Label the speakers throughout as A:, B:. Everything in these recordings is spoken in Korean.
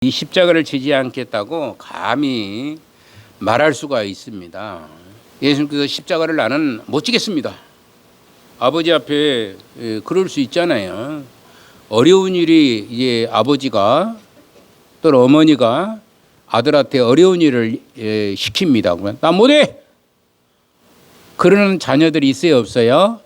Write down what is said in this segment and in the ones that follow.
A: 이 십자가를 지지 않겠다고 감히 말할 수가 있습니다. 예수님께서 십자가를 나는 못 지겠습니다. 아버지 앞에 그럴 수 있잖아요. 어려운 일이 이제 아버지가 또 어머니가 아들한테 어려운 일을 시킵니다. 그러면 나 못해. 그러는 자녀들이 있어요, 없어요?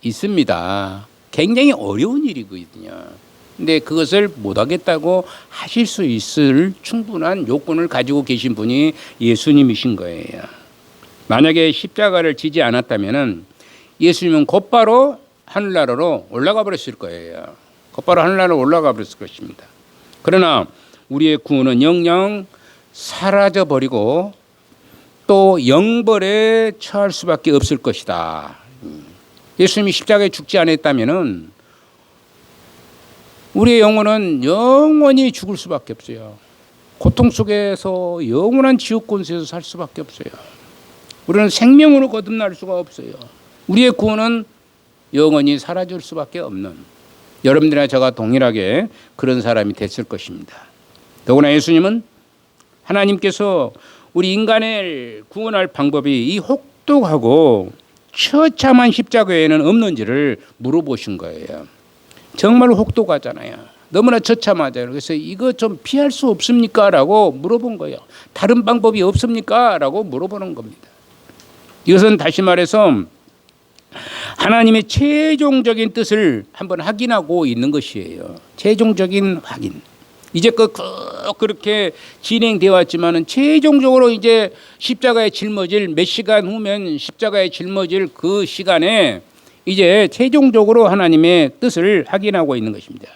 A: 있습니다. 굉장히 어려운 일이거든요. 근데 그것을 못하겠다고 하실 수 있을 충분한 요건을 가지고 계신 분이 예수님이신 거예요. 만약에 십자가를 지지 않았다면 예수님은 곧바로 하늘나라로 올라가 버렸을 거예요. 곧바로 하늘나라로 올라가 버렸을 것입니다. 그러나 우리의 구원은 영영 사라져 버리고 또 영벌에 처할 수밖에 없을 것이다. 예수님이 십자가에 죽지 않았다면은 우리의 영혼은 영원히 죽을 수밖에 없어요. 고통 속에서 영원한 지옥 권세에서 살 수밖에 없어요. 우리는 생명으로 거듭날 수가 없어요. 우리의 구원은 영원히 사라질 수밖에 없는, 여러분들이나 저가 동일하게 그런 사람이 됐을 것입니다. 더구나 예수님은 하나님께서 우리 인간을 구원할 방법이 이 혹독하고 처참한 십자가에는 없는지를 물어보신 거예요. 정말 혹독하잖아요. 너무나 처참하잖아요. 그래서 이거 좀 피할 수 없습니까? 라고 물어본 거예요. 다른 방법이 없습니까? 라고 물어보는 겁니다. 이것은 다시 말해서 하나님의 최종적인 뜻을 한번 확인하고 있는 것이에요. 최종적인 확인. 이제껏 그렇게 진행되어 왔지만은 최종적으로 이제 십자가에 짊어질 몇 시간 후면 십자가에 짊어질 그 시간에 이제 최종적으로 하나님의 뜻을 확인하고 있는 것입니다.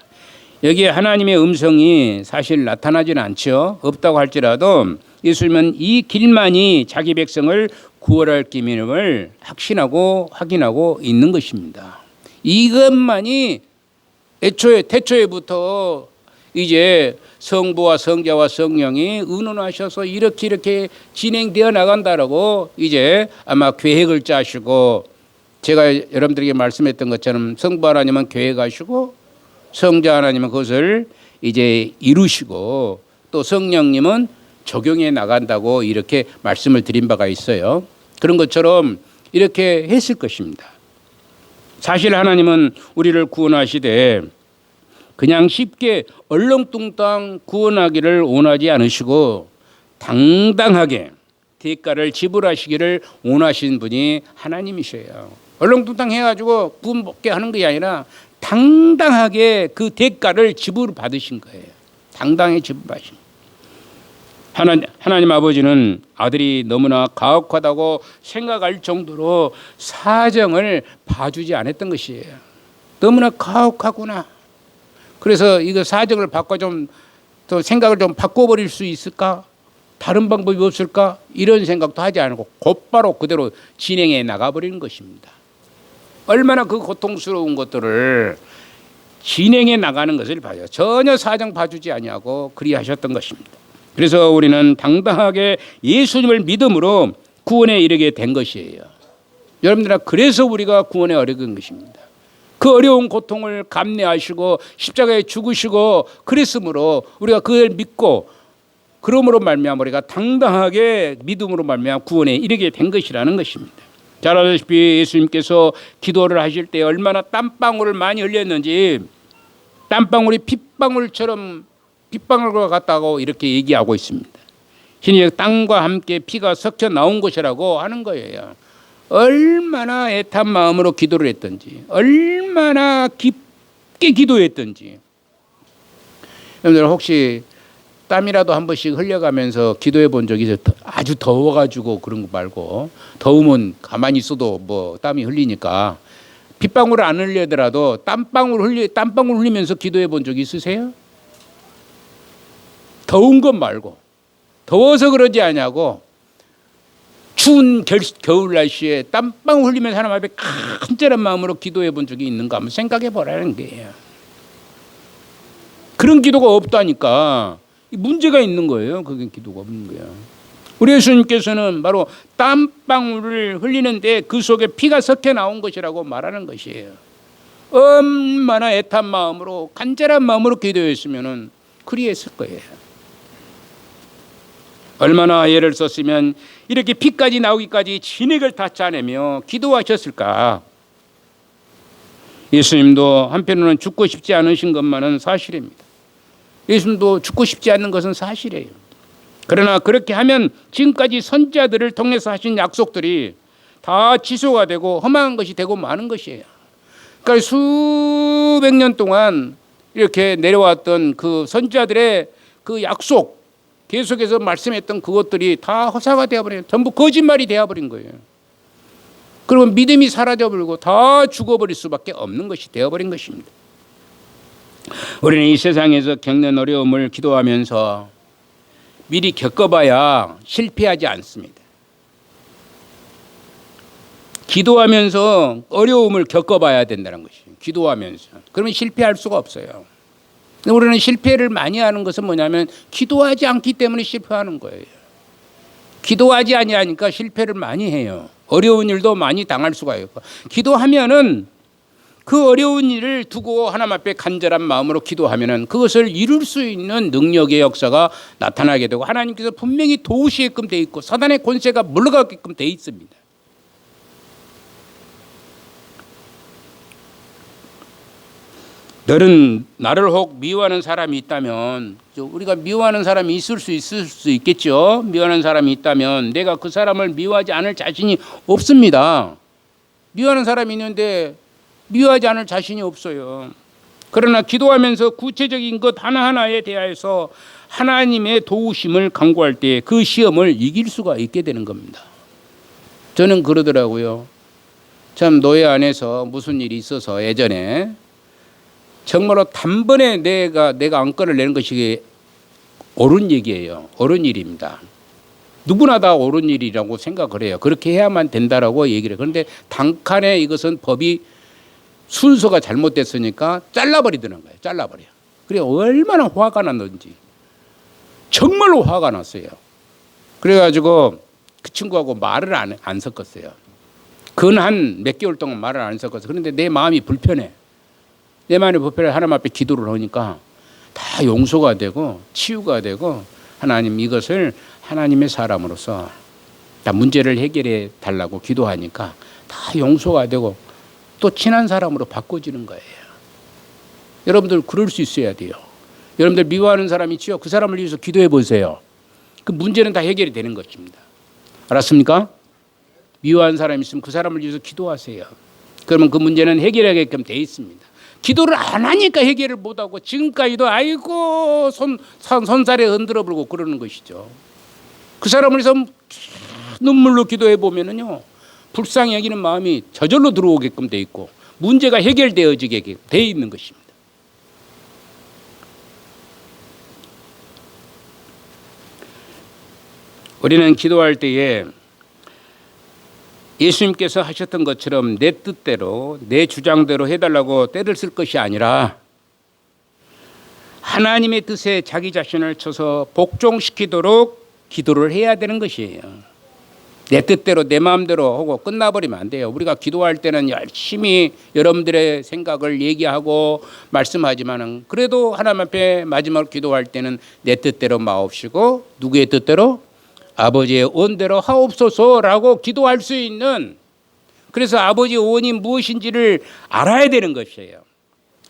A: 여기에 하나님의 음성이 사실 나타나지는 않죠. 없다고 할지라도 예수님은 이 길만이 자기 백성을 구원할 길임을 확신하고 확인하고 있는 것입니다. 이것만이 태초에부터 이제 성부와 성자와 성령이 의논하셔서 이렇게 진행되어 나간다라고 이제 아마 계획을 짜시고, 제가 여러분들에게 말씀했던 것처럼 성부 하나님은 계획하시고 성자 하나님은 그것을 이제 이루시고 또 성령님은 적용해 나간다고 이렇게 말씀을 드린 바가 있어요. 그런 것처럼 이렇게 했을 것입니다. 사실 하나님은 우리를 구원하시되 그냥 쉽게 얼렁뚱땅 구원하기를 원하지 않으시고 당당하게 대가를 지불하시기를 원하신 분이 하나님이셔요. 얼렁뚱땅 해가지고 구원 받게 하는 게 아니라 당당하게 그 대가를 지불받으신 거예요. 당당히 지불받으신 거예요. 하나님 아버지는 아들이 너무나 가혹하다고 생각할 정도로 사정을 봐주지 않았던 것이에요. 너무나 가혹하구나. 그래서 이거 사정을 바꿔 좀 또 생각을 좀 바꿔버릴 수 있을까? 다른 방법이 없을까? 이런 생각도 하지 않고 곧바로 그대로 진행해 나가버리는 것입니다. 얼마나 그 고통스러운 것들을 진행해 나가는 것을 봐요. 전혀 사정 봐주지 아니하고 그리하셨던 것입니다. 그래서 우리는 당당하게 예수님을 믿음으로 구원에 이르게 된 것이에요. 여러분들아, 그래서 우리가 구원에 이르는 것입니다. 그 어려운 고통을 감내하시고 십자가에 죽으시고 그랬으므로 우리가 그걸 믿고 그러므로 말미암아 우리가 당당하게 믿음으로 말미암아 구원에 이르게 된 것이라는 것입니다. 잘 아시다시피 예수님께서 기도를 하실 때 얼마나 땀방울을 많이 흘렸는지, 땀방울이 핏방울과 같다고 이렇게 얘기하고 있습니다. 신이 땅과 함께 피가 섞여 나온 것이라고 하는 거예요. 얼마나 애탄 마음으로 기도를 했던지, 얼마나 깊게 기도했던지. 여러분들 혹시 땀이라도 한 번씩 흘려가면서 기도해 본 적이 있어요? 아주 더워가지고 그런 거 말고, 더우면 가만히 있어도 뭐 땀이 흘리니까 빗방울을 안 흘리더라도 땀방울 흘리면서 기도해 본 적이 있으세요? 더운 것 말고, 더워서 그러지 않냐고, 추운 겨울 날씨에 땀방울 흘리면서 하나님 앞에 간절한 마음으로 기도해 본 적이 있는가 한번 생각해 보라는 거예요. 그런 기도가 없다니까 문제가 있는 거예요. 그게 기도가 없는 거예요. 우리 예수님께서는 바로 땀방울을 흘리는데 그 속에 피가 섞여 나온 것이라고 말하는 것이에요. 얼마나 애탄 마음으로 간절한 마음으로 기도했으면 그리했을 거예요. 얼마나 애를 썼으면 이렇게 피까지 나오기까지 진액을 다 짜내며 기도하셨을까. 예수님도 한편으로는 죽고 싶지 않으신 것만은 사실입니다. 예수님도 죽고 싶지 않는 것은 사실이에요. 그러나 그렇게 하면 지금까지 선지자들을 통해서 하신 약속들이 다 취소가 되고 허망한 것이 되고 마는 것이에요. 그러니까 수백 년 동안 이렇게 내려왔던 그 선지자들의 그 약속, 계속해서 말씀했던 그것들이 다 허사가 되어버려요. 전부 거짓말이 되어버린 거예요. 그리고 믿음이 사라져버리고 다 죽어버릴 수밖에 없는 것이 되어버린 것입니다. 우리는 이 세상에서 겪는 어려움을 기도하면서 미리 겪어봐야 실패하지 않습니다. 기도하면서 어려움을 겪어봐야 된다는 것이에요. 기도하면서. 그러면 실패할 수가 없어요. 우리는 실패를 많이 하는 것은 뭐냐면 기도하지 않기 때문에 실패하는 거예요. 기도하지 아니하니까 실패를 많이 해요. 어려운 일도 많이 당할 수가 있고, 기도하면은 그 어려운 일을 두고 하나님 앞에 간절한 마음으로 기도하면은 그것을 이룰 수 있는 능력의 역사가 나타나게 되고, 하나님께서 분명히 도우시게끔 돼 있고 사단의 권세가 물러가게끔 돼 있습니다. 너는 나를 혹 미워하는 사람이 있다면, 우리가 미워하는 사람이 있을 수 있겠죠. 미워하는 사람이 있다면 내가 그 사람을 미워하지 않을 자신이 없습니다. 미워하는 사람이 있는데 미워하지 않을 자신이 없어요. 그러나 기도하면서 구체적인 것 하나하나에 대하여서 하나님의 도우심을 간구할 때 그 시험을 이길 수가 있게 되는 겁니다. 저는 그러더라고요. 참 노예 안에서 무슨 일이 있어서 예전에 정말로 단번에 내가 안건을 내는 것이 옳은 얘기예요. 옳은 일입니다. 누구나 다 옳은 일이라고 생각을 해요. 그렇게 해야만 된다라고 얘기를 해요. 그런데 단칸에 이것은 법이 순서가 잘못됐으니까 잘라버리더는 거예요. 잘라버려. 그래 얼마나 화가 났는지. 정말로 화가 났어요. 그래가지고 그 친구하고 말을 안 섞었어요. 근 한 몇 개월 동안 말을 안 섞었어요. 그런데 내 마음이 불편해. 내 마음이 불편해. 하나님 앞에 기도를 하니까 다 용서가 되고 치유가 되고, 하나님 이것을 하나님의 사람으로서 다 문제를 해결해 달라고 기도하니까 다 용서가 되고 또 친한 사람으로 바꿔지는 거예요. 여러분들 그럴 수 있어야 돼요. 여러분들 미워하는 사람이 있지요. 그 사람을 위해서 기도해 보세요. 그 문제는 다 해결이 되는 것입니다. 알았습니까? 미워하는 사람이 있으면 그 사람을 위해서 기도하세요. 그러면 그 문제는 해결하게끔 돼 있습니다. 기도를 안 하니까 해결을 못하고 지금까지도 아이고 손살에 흔들어 불고 그러는 것이죠. 그 사람을 위해서 눈물로 기도해 보면은요, 불쌍히 여기는 마음이 저절로 들어오게끔 돼 있고 문제가 해결되어지게 돼 있는 것입니다. 우리는 기도할 때에 예수님께서 하셨던 것처럼 내 뜻대로 내 주장대로 해달라고 때를 쓸 것이 아니라 하나님의 뜻에 자기 자신을 쳐서 복종시키도록 기도를 해야 되는 것이에요. 내 뜻대로 내 마음대로 하고 끝나버리면 안 돼요. 우리가 기도할 때는 열심히 여러분들의 생각을 얘기하고 말씀하지만은 그래도 하나님 앞에 마지막으로 기도할 때는 내 뜻대로 마옵시고 누구의 뜻대로? 아버지의 원대로 하옵소서라고 기도할 수 있는, 그래서 아버지의 원이 무엇인지를 알아야 되는 것이에요.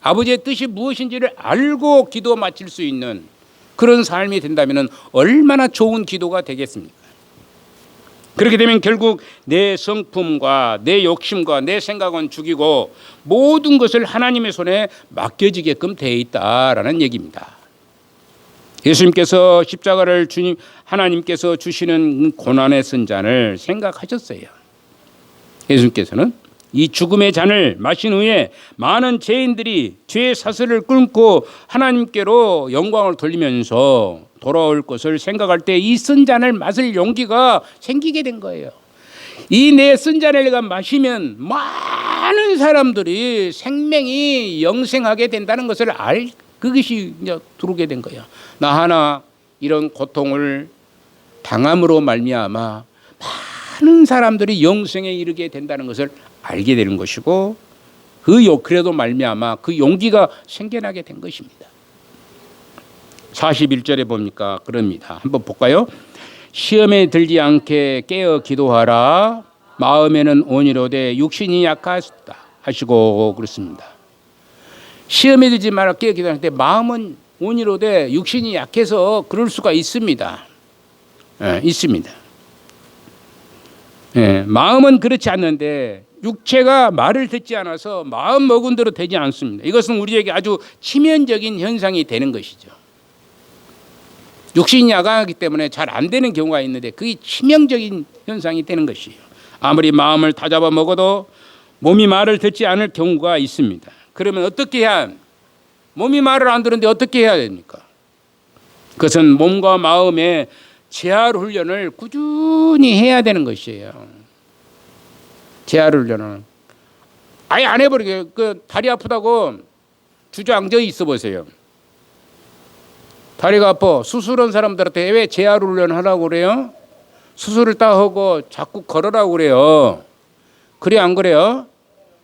A: 아버지의 뜻이 무엇인지를 알고 기도 마칠 수 있는 그런 삶이 된다면 얼마나 좋은 기도가 되겠습니까? 그렇게 되면 결국 내 성품과 내 욕심과 내 생각은 죽이고 모든 것을 하나님의 손에 맡겨지게끔 되어 있다라는 얘기입니다. 예수님께서 십자가를 하나님께서 주시는 고난의 선잔을 생각하셨어요. 예수님께서는 이 죽음의 잔을 마신 후에 많은 죄인들이 죄의 사슬을 끊고 하나님께로 영광을 돌리면서 돌아올 것을 생각할 때 이 선잔을 마실 용기가 생기게 된 거예요. 이 내 선잔을 내가 마시면 많은 사람들이 생명이 영생하게 된다는 것을 그것이 이제 들어오게 된 거예요. 나 하나 이런 고통을 당함으로 말미암아 많은 사람들이 영생에 이르게 된다는 것을 알게 되는 것이고, 그래도 말미암아 그 용기가 생겨나게 된 것입니다. 41절에 보니까 그럽니다. 한번 볼까요? 시험에 들지 않게 깨어 기도하라. 마음에는 온유로되 육신이 약하다 하시고 그렇습니다. 시험에 들지 말아 깨어 기도하는데 마음은 온유로되 육신이 약해서 그럴 수가 있습니다. 있습니다. 마음은 그렇지 않는데 육체가 말을 듣지 않아서 마음 먹은 대로 되지 않습니다. 이것은 우리에게 아주 치명적인 현상이 되는 것이죠. 육신이 약하기 때문에 잘 안 되는 경우가 있는데 그게 치명적인 현상이 되는 것이에요. 아무리 마음을 다잡아 먹어도 몸이 말을 듣지 않을 경우가 있습니다. 그러면 어떻게 해야, 몸이 말을 안 듣는데 어떻게 해야 됩니까? 그것은 몸과 마음의 재활 훈련을 꾸준히 해야 되는 것이에요. 재활 훈련을 아예 안 해버리게. 그 다리 아프다고 주저앉아 있어 보세요. 다리가 아파 수술한 사람들한테 왜 재활 훈련 하라고 그래요? 수술을 딱 하고 자꾸 걸으라고 그래요. 그래 안 그래요?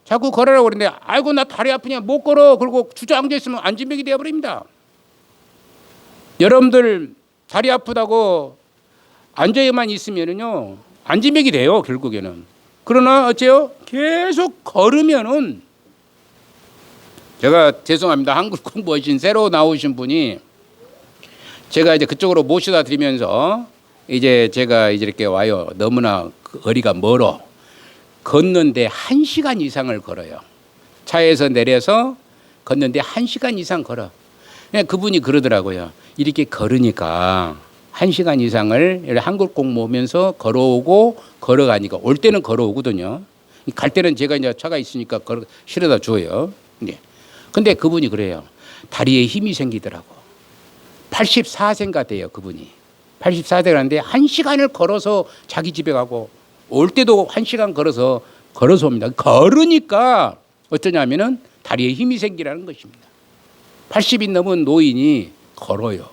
A: 자꾸 걸으라고 그러는데 아이고 나 다리 아프냐 못 걸어. 그리고 주저앉아 있으면 안진맥이 되어버립니다. 여러분들 다리 아프다고 앉아만 있으면은요 안진맥이 돼요 결국에는. 그러나 어째요? 계속 걸으면은, 제가 죄송합니다. 한국 공부하신 새로 나오신 분이 제가 이제 그쪽으로 모셔다 드리면서 이제 제가 이제 이렇게 와요. 너무나 거리가 멀어. 걷는데 1시간 이상을 걸어요. 차에서 내려서 걷는데 1시간 이상 걸어. 그분이 그러더라고요. 이렇게 걸으니까 1시간 이상을 한국 공부 오면서 걸어오고 걸어가니까, 올 때는 걸어오거든요. 갈 때는 제가 이제 차가 있으니까 실어다 줘요. 근데 그분이 그래요. 다리에 힘이 생기더라고. 84세인가 돼요, 그분이. 84세라는데 1시간을 걸어서 자기 집에 가고 올 때도 1시간 걸어서 옵니다. 걸으니까 어떠냐면은 다리에 힘이 생기라는 것입니다. 80이 넘은 노인이 걸어요.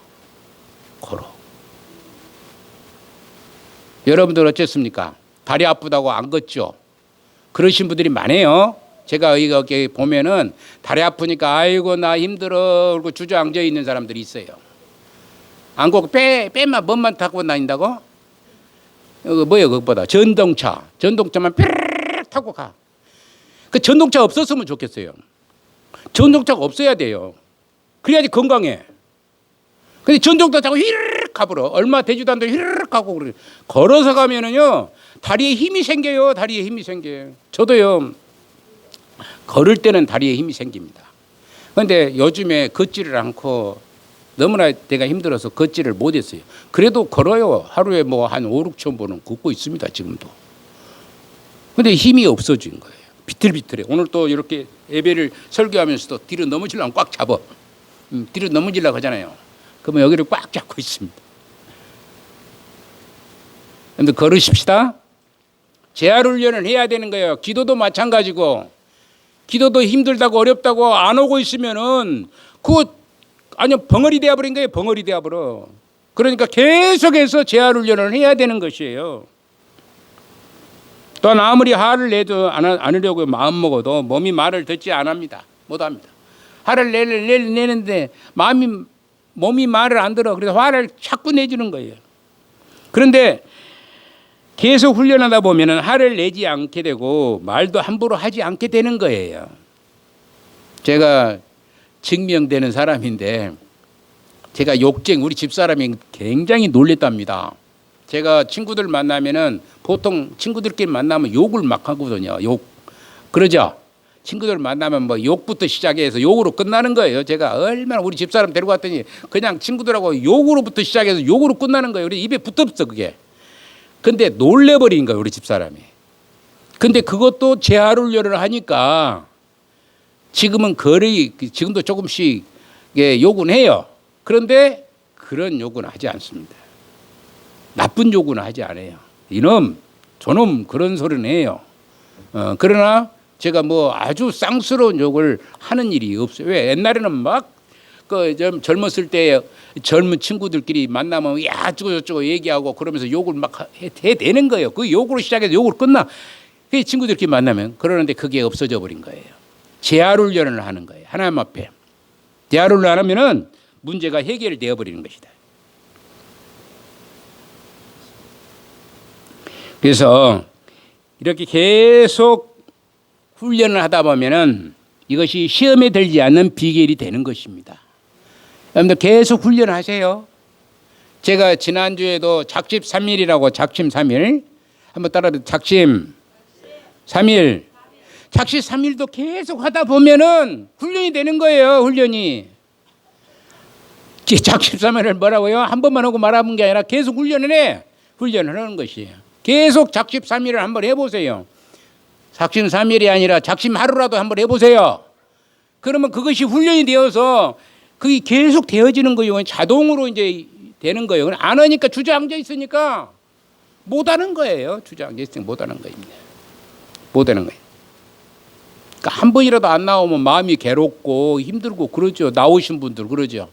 A: 걸어. 여러분들 어쨌습니까? 다리 아프다고 안 걷죠? 그러신 분들이 많아요. 제가 여기 보면은 다리 아프니까 아이고 나 힘들어 그러고 주저앉아 있는 사람들이 있어요. 안 걷고 빼만 뭔만 타고 다닌다고? 뭐예요 그것보다? 전동차만 삐르르 타고 가. 그 전동차 없었으면 좋겠어요. 전동차가 없어야 돼요. 그래야지 건강해. 근데 전동차 타고 휘르륵 가버려. 얼마 되지도 않는데 휘르륵 가고 그래. 걸어서 가면은요 다리에 힘이 생겨요. 다리에 힘이 생겨요. 저도요 걸을 때는 다리에 힘이 생깁니다. 그런데 요즘에 걷지를 않고 너무나 내가 힘들어서 걷지를 못했어요. 그래도 걸어요. 하루에 뭐 한 5, 6천 번은 걷고 있습니다. 지금도. 근데 힘이 없어진 거예요. 비틀비틀해. 오늘 또 이렇게 예배를 설교하면서도 뒤로 넘어지려면 꽉 잡아. 뒤로 넘어지려고 하잖아요. 그러면 여기를 꽉 잡고 있습니다. 그런데 걸으십시다. 재활 훈련을 해야 되는 거예요. 기도도 마찬가지고. 기도도 힘들다고 어렵다고 안 오고 있으면은 아니요 벙어리 되어버린 거예요. 벙어리 되어버려. 그러니까 계속해서 재활 훈련을 해야 되는 것이에요. 또한 아무리 화를 내도 않으려고 마음 먹어도 몸이 말을 듣지 않습니다. 못합니다. 화를 내는데 몸이 말을 안 들어. 그래서 화를 자꾸 내주는 거예요. 그런데 계속 훈련하다 보면 화를 내지 않게 되고 말도 함부로 하지 않게 되는 거예요. 제가 증명되는 사람인데 제가 우리 집사람이 굉장히 놀랬답니다. 제가 친구들 만나면은 보통 친구들끼리 만나면 욕을 막 하거든요. 그러죠? 친구들 만나면 뭐 욕부터 시작해서 욕으로 끝나는 거예요. 제가 얼마나 우리 집사람 데리고 왔더니 그냥 친구들하고 욕으로부터 시작해서 욕으로 끝나는 거예요. 우리 입에 붙었어 그게. 근데 놀래버린 거예요 우리 집사람이. 근데 그것도 재활 훈련을 하니까 지금은 지금도 조금씩 욕은 해요. 그런데 그런 욕은 하지 않습니다. 나쁜 욕은 하지 않아요. 이놈 저놈 그런 소리는 해요. 그러나 제가 뭐 아주 쌍스러운 욕을 하는 일이 없어요. 왜? 옛날에는 막 젊었을 때 젊은 친구들끼리 만나면 야 저쩌고 얘기하고 그러면서 욕을 막 해대는 거예요. 그 욕으로 시작해서 욕으로 끝나. 그 친구들끼리 만나면 그러는데 그게 없어져 버린 거예요. 재활 훈련을 하는 거예요. 하나님 앞에. 재활 훈련을 하면은 문제가 해결되어 버리는 것이다. 그래서 이렇게 계속 훈련을 하다 보면은 이것이 시험에 들지 않는 비결이 되는 것입니다. 여러분들 계속 훈련하세요. 제가 지난주에도 작심 3일이라고 작심 3일 한번 따라해 작심 3일. 작심 3일도 계속 하다 보면은 훈련이 되는 거예요. 훈련이. 작심 3일을 뭐라고요? 한 번만 하고 말하는 게 아니라 계속 훈련을 해. 훈련을 하는 것이에요. 계속 작심 3일을 한번 해보세요. 작심 3일이 아니라 작심 하루라도 한번 해보세요. 그러면 그것이 훈련이 되어서 그게 계속 되어지는 거예요. 자동으로 이제 되는 거예요. 안 하니까 주저앉아 있으니까 못 하는 거예요. 주저앉아 있으니까 못 하는 거입니다. 못 하는 거예요. 그러니까 한 번이라도 안 나오면 마음이 괴롭고 힘들고 그러죠. 나오신 분들 그러죠.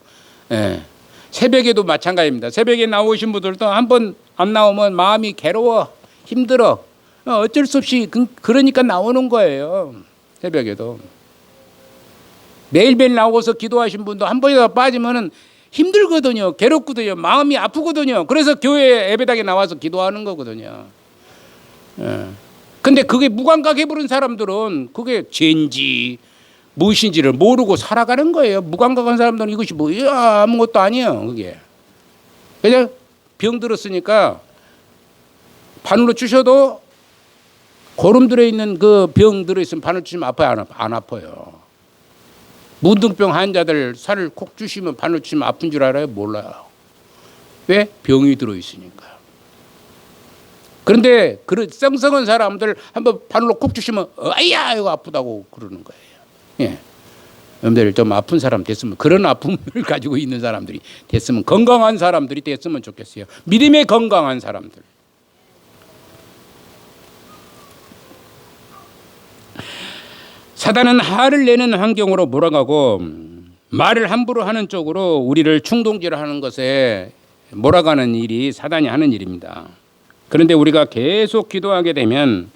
A: 예. 새벽에도 마찬가지입니다. 새벽에 나오신 분들도 한 번 안 나오면 마음이 괴로워, 힘들어. 어쩔 수 없이 그러니까 나오는 거예요. 새벽에도. 매일매일 나오고서 기도하신 분도 한 번이라도 빠지면은 힘들거든요. 괴롭거든요. 마음이 아프거든요. 그래서 교회 예배당에 나와서 기도하는 거거든요. 근데 그게 무감각해 버린 사람들은 그게 죄인지 무엇인지를 모르고 살아가는 거예요. 무감각한 사람들은 이것이 뭐야 아무것도 아니에요. 그게 그냥 병 들었으니까 바늘로 주셔도 고름 들어있는 그 병 들어있으면 바늘 주시면 아파요? 안 아파요. 문둥병 환자들 살을 콕 주시면 바늘 주시면 아픈 줄 알아요? 몰라요. 왜? 병이 들어있으니까. 그런데 그 썽썽한 사람들 한번 바늘로 콕 주시면 아야 이거 아프다고 그러는 거예요. 예. 여러분들 좀 아픈 사람 됐으면 그런 아픔을 가지고 있는 사람들이 됐으면 건강한 사람들이 됐으면 좋겠어요. 믿음의 건강한 사람들. 사단은 화를 내는 환경으로 몰아가고 말을 함부로 하는 쪽으로 우리를 충동질하는 것에 몰아가는 일이 사단이 하는 일입니다. 그런데 우리가 계속 기도하게 되면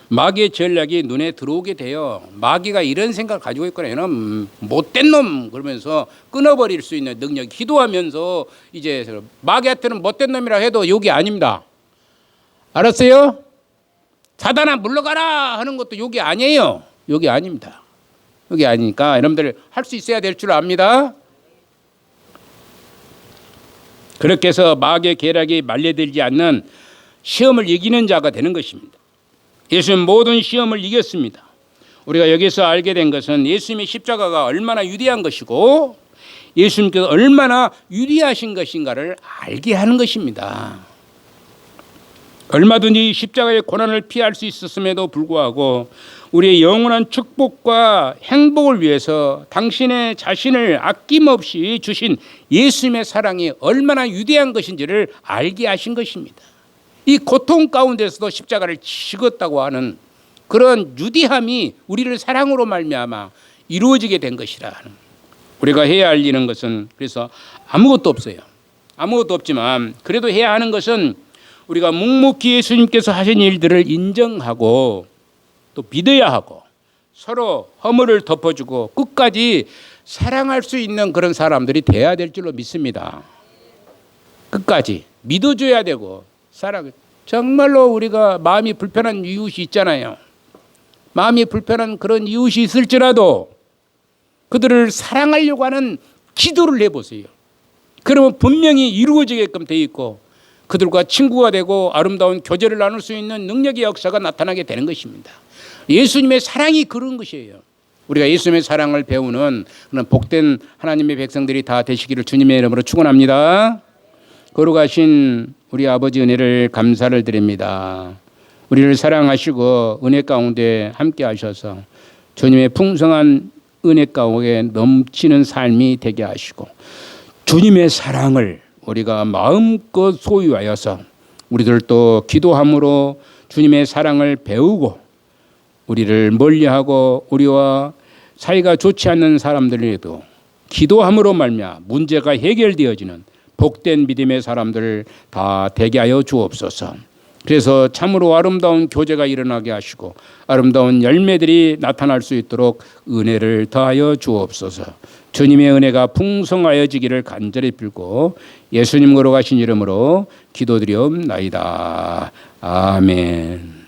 A: 마귀의 전략이 눈에 들어오게 돼요. 마귀가 이런 생각을 가지고 있거나 이런 못된 놈 그러면서 끊어버릴 수 있는 능력이 기도하면서 이제 마귀한테는 못된 놈이라 해도 욕이 아닙니다. 알았어요? 사단아 물러가라 하는 것도 욕이 아니에요. 욕이 아닙니다. 욕이 아니니까 여러분들 할 수 있어야 될 줄 압니다. 그렇게 해서 마귀의 계략이 말려들지 않는 시험을 이기는 자가 되는 것입니다. 예수님은 모든 시험을 이겼습니다. 우리가 여기서 알게 된 것은 예수님의 십자가가 얼마나 위대한 것이고 예수님께서 얼마나 위대하신 것인가를 알게 하는 것입니다. 얼마든지 십자가의 고난을 피할 수 있었음에도 불구하고 우리의 영원한 축복과 행복을 위해서 당신의 자신을 아낌없이 주신 예수님의 사랑이 얼마나 위대한 것인지를 알게 하신 것입니다. 이 고통 가운데서도 십자가를 지었다고 하는 그런 유대함이 우리를 사랑으로 말미암아 이루어지게 된 것이라. 우리가 해야 할 일은 것은 그래서 아무것도 없어요. 아무것도 없지만 그래도 해야 하는 것은 우리가 묵묵히 예수님께서 하신 일들을 인정하고 또 믿어야 하고 서로 허물을 덮어주고 끝까지 사랑할 수 있는 그런 사람들이 돼야 될 줄로 믿습니다. 끝까지 믿어줘야 되고 사랑. 정말로 우리가 마음이 불편한 이웃이 있잖아요. 마음이 불편한 그런 이웃이 있을지라도 그들을 사랑하려고 하는 기도를 해보세요. 그러면 분명히 이루어지게끔 돼 있고 그들과 친구가 되고 아름다운 교제를 나눌 수 있는 능력의 역사가 나타나게 되는 것입니다. 예수님의 사랑이 그런 것이에요. 우리가 예수님의 사랑을 배우는 그런 복된 하나님의 백성들이 다 되시기를 주님의 이름으로 축원합니다. 거룩하신 우리 아버지 은혜를 감사를 드립니다. 우리를 사랑하시고 은혜 가운데 함께 하셔서 주님의 풍성한 은혜 가운데 넘치는 삶이 되게 하시고 주님의 사랑을 우리가 마음껏 소유하여서 우리들도 기도함으로 주님의 사랑을 배우고 우리를 멀리하고 우리와 사이가 좋지 않는 사람들에도 기도함으로 말미암아 문제가 해결되어지는 복된 믿음의 사람들 다 되게 하여 주옵소서. 그래서 참으로 아름다운 교제가 일어나게 하시고 아름다운 열매들이 나타날 수 있도록 은혜를 더하여 주옵소서. 주님의 은혜가 풍성하여지기를 간절히 빌고 예수님 걸어가신 이름으로 기도드리옵나이다. 아멘.